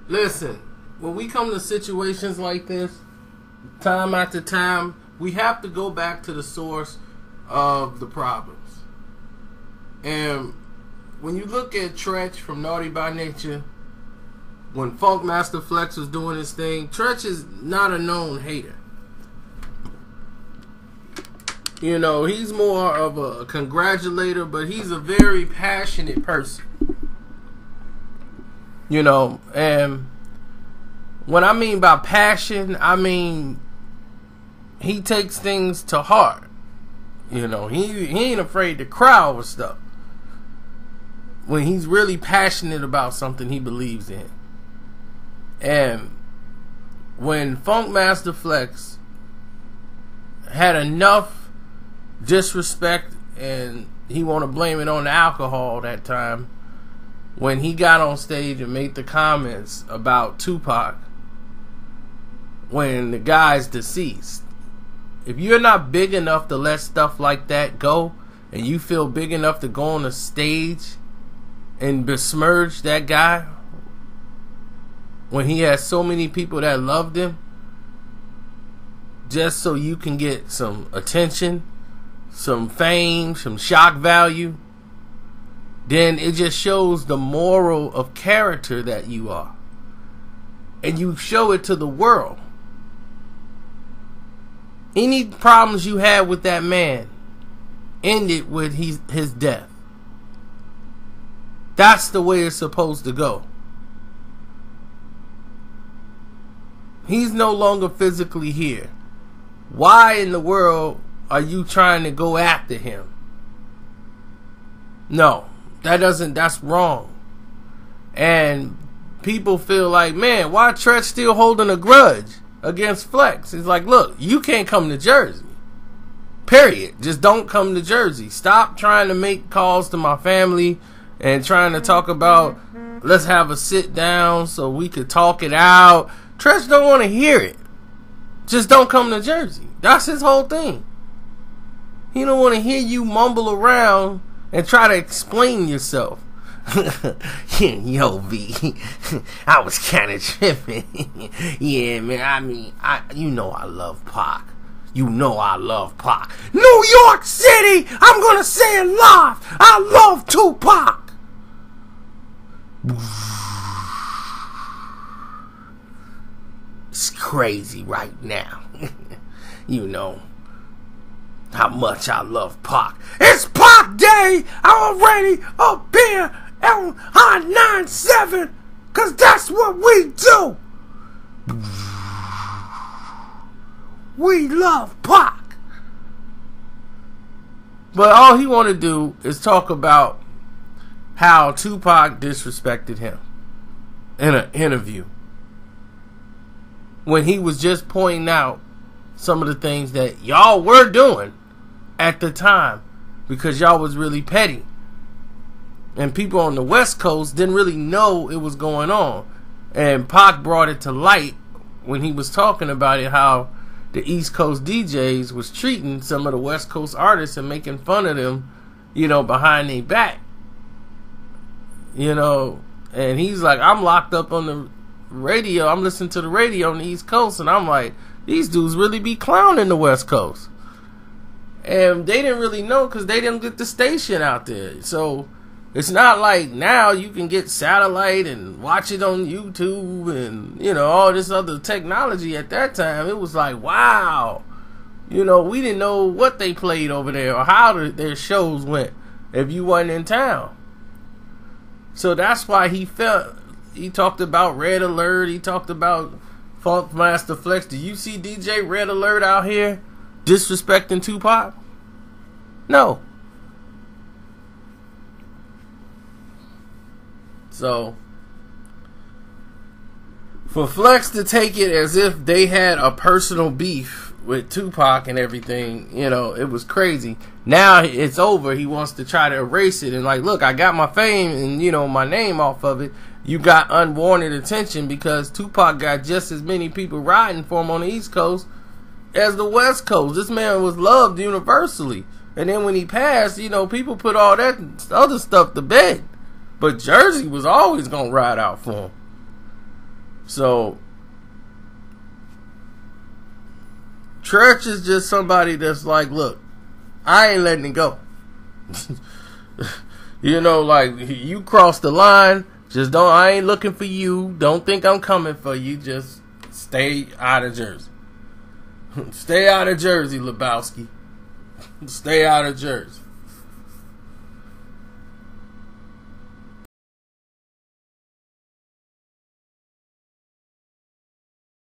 Listen, when we come to situations like this, time after time, we have to go back to the source of the problems. And when you look at Treach from Naughty by Nature, when Funkmaster Flex was doing his thing, Treach is not a known hater. You know, he's more of a congratulator, but he's a very passionate person. You know, and what I mean by passion, I mean he takes things to heart. You know, he ain't afraid to cry over stuff when he's really passionate about something he believes in. And when Funkmaster Flex had enough disrespect, and he want to blame it on the alcohol that time, when he got on stage and made the comments about Tupac when the guy's deceased. If you're not big enough to let stuff like that go, and you feel big enough to go on the stage and besmirch that guy when he has so many people that loved him, just so you can get some attention, some fame, some shock value, then it just shows the moral of character that you are. And you show it to the world. Any problems you had with that man ended with his death. That's the way it's supposed to go. He's no longer physically here. Why in the world are you trying to go after him? No, that's wrong. And people feel like, man, why Treach still holding a grudge against Flex? It's like, look, you can't come to Jersey. Period. Just don't come to Jersey. Stop trying to make calls to my family and trying to talk about, let's have a sit down so we could talk it out. Treach don't want to hear it. Just don't come to Jersey. That's his whole thing. He don't want to hear you mumble around and try to explain yourself. Yo, B, I was kind of tripping. Yeah, man, I mean, you know I love Pac. You know I love Pac. New York City, I'm going to say it live. I love Tupac. It's crazy right now. You know how much I love Pac. It's Pac Day. I'm already up here on I-97, cause that's what we do. We love Pac. But all he want to do is talk about how Tupac disrespected him in an interview, when he was just pointing out some of the things that y'all were doing at the time, because y'all was really petty. And people on the West Coast didn't really know it was going on. And Pac brought it to light when he was talking about it, how the East Coast DJs was treating some of the West Coast artists and making fun of them, you know, behind their back. You know, and he's like, I'm locked up on the radio. I'm listening to the radio on the East Coast, and I'm like, these dudes really be clowning the West Coast. And they didn't really know because they didn't get the station out there. So it's not like now you can get satellite and watch it on YouTube and, you know, all this other technology. At that time, it was like, wow. You know, we didn't know what they played over there or how their shows went if you wasn't in town. So that's why he talked about Red Alert. He talked about Funkmaster Flex. Do you see DJ Red Alert out here disrespecting Tupac? No. So for Flex to take it as if they had a personal beef with Tupac and everything, you know, it was crazy. Now it's over. He wants to try to erase it and like, look, I got my fame and, you know, my name off of it. You got unwarranted attention because Tupac got just as many people riding for him on the East Coast as the West Coast. This man was loved universally. And then when he passed, you know, people put all that other stuff to bed. But Jersey was always going to ride out for him. So Treach is just somebody that's like, look, I ain't letting it go. You know, like, you crossed the line. Just don't. I ain't looking for you. Don't think I'm coming for you. Just stay out of Jersey. Stay out of Jersey, Lebowski. Stay out of Jersey.